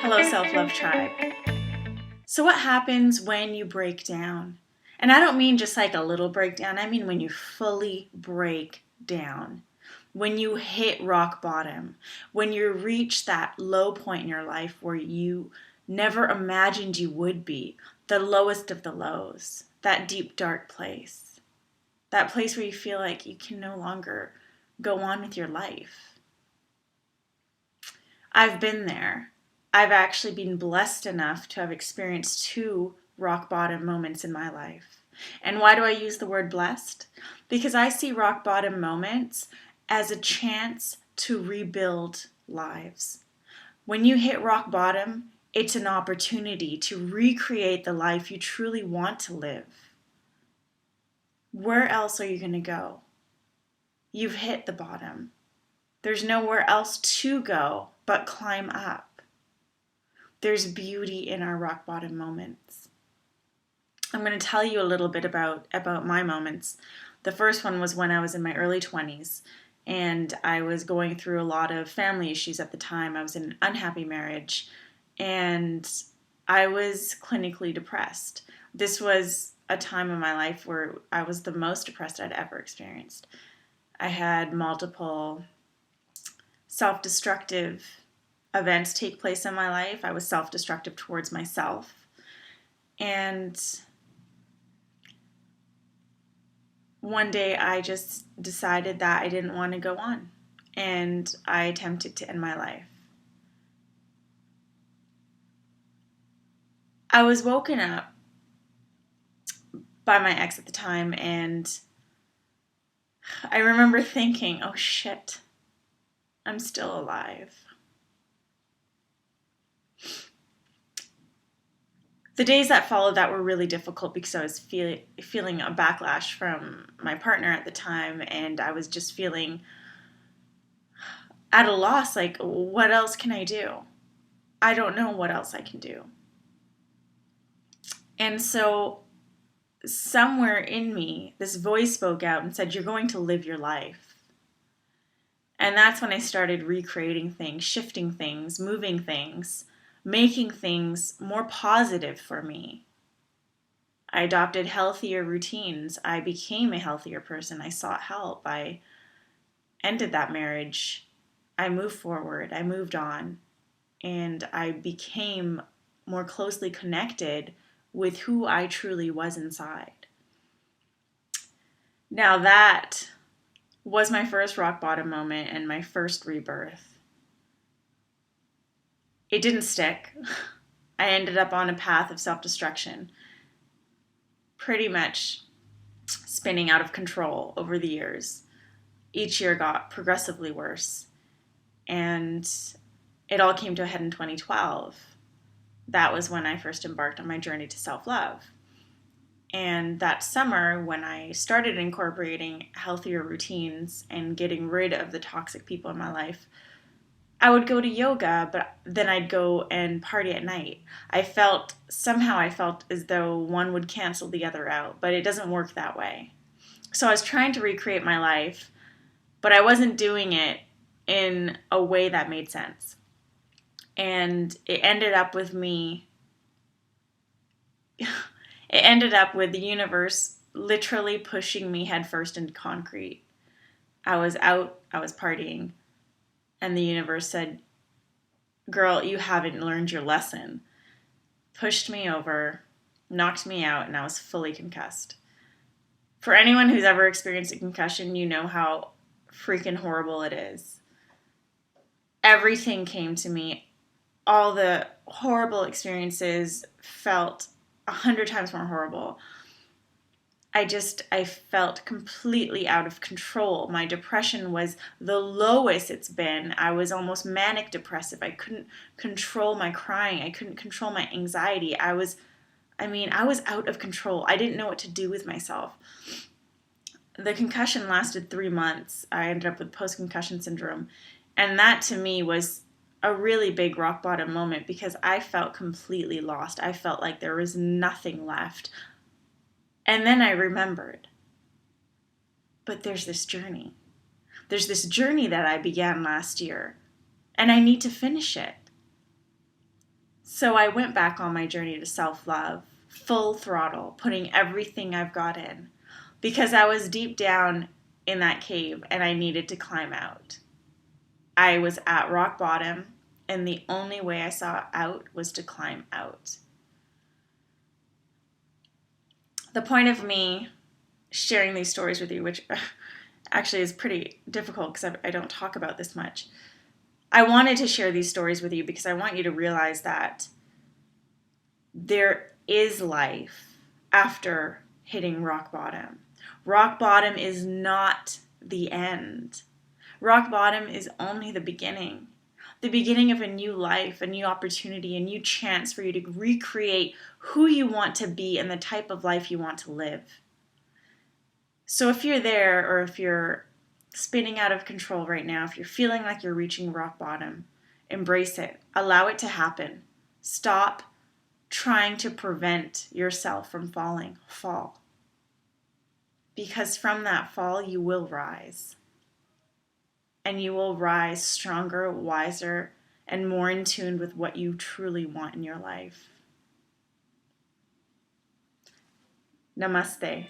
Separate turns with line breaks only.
Hello, Self-Love Tribe. So what happens when you break down? And I don't mean just like a little breakdown. I mean when you fully break down. When you hit rock bottom. When you reach that low point in your life where you never imagined you would be. The lowest of the lows. That deep, dark place. That place where you feel like you can no longer go on with your life. I've been there. I've actually been blessed enough to have experienced two rock bottom moments in my life. And why do I use the word blessed? Because I see rock bottom moments as a chance to rebuild lives. When you hit rock bottom, it's an opportunity to recreate the life you truly want to live. Where else are you going to go? You've hit the bottom. There's nowhere else to go but climb up. There's beauty in our rock bottom moments. I'm going to tell you a little bit about my moments. The first one was when I was in my early 20s and I was going through a lot of family issues at the time. I was in an unhappy marriage and I was clinically depressed. This was a time in my life where I was the most depressed I'd ever experienced. I had multiple self-destructive events take place in my life. I was self-destructive towards myself. And one day I just decided that I didn't want to go on. And I attempted to end my life. I was woken up by my ex at the time, and I remember thinking, oh shit, I'm still alive. The days that followed that were really difficult because I was feeling a backlash from my partner at the time, and I was just feeling at a loss, like, what else can I do? I don't know what else I can do. And so somewhere in me, this voice spoke out and said, you're going to live your life. And that's when I started recreating things, shifting things, moving things, making things more positive for me. I adopted healthier routines. I became a healthier person. I sought help. I ended that marriage. I moved forward. I moved on. And I became more closely connected with who I truly was inside. Now that was my first rock bottom moment and my first rebirth. It didn't stick. I ended up on a path of self-destruction, pretty much spinning out of control over the years. Each year got progressively worse, and it all came to a head in 2012. That was when I first embarked on my journey to self-love. And that summer, when I started incorporating healthier routines and getting rid of the toxic people in my life, I would go to yoga, but then I'd go and party at night. I felt as though one would cancel the other out, but it doesn't work that way. So I was trying to recreate my life, but I wasn't doing it in a way that made sense. And it ended up with the universe literally pushing me headfirst into concrete. I was out, I was partying. And the universe said, girl, you haven't learned your lesson. Pushed me over, knocked me out, and I was fully concussed. For anyone who's ever experienced a concussion, you know how freaking horrible it is. Everything came to me. All the horrible experiences felt 100 times more horrible. I felt completely out of control. My depression was the lowest it's been. I was almost manic depressive. I couldn't control my crying. I couldn't control my anxiety. I was out of control. I didn't know what to do with myself. The concussion lasted 3 months. I ended up with post-concussion syndrome. And that to me was a really big rock bottom moment because I felt completely lost. I felt like there was nothing left. And then I remembered But there's this journey. There's this journey that I began last year, and I need to finish it. So I went back on my journey to self-love, full throttle, putting everything I've got in, because I was deep down in that cave and I needed to climb out. I was at rock bottom, and the only way I saw out was to climb out. The point of me sharing these stories with you, which actually is pretty difficult because I don't talk about this much. I wanted to share these stories with you because I want you to realize that there is life after hitting rock bottom. Rock bottom is not the end. Rock bottom is only the beginning of a new life, a new opportunity, a new chance for you to recreate who you want to be and the type of life you want to live. So if you're there, or if you're spinning out of control right now, if you're feeling like you're reaching rock bottom, embrace it. Allow it to happen. Stop trying to prevent yourself from falling. Fall. Because from that fall, you will rise. And you will rise stronger, wiser, and more in tune with what you truly want in your life. Namaste.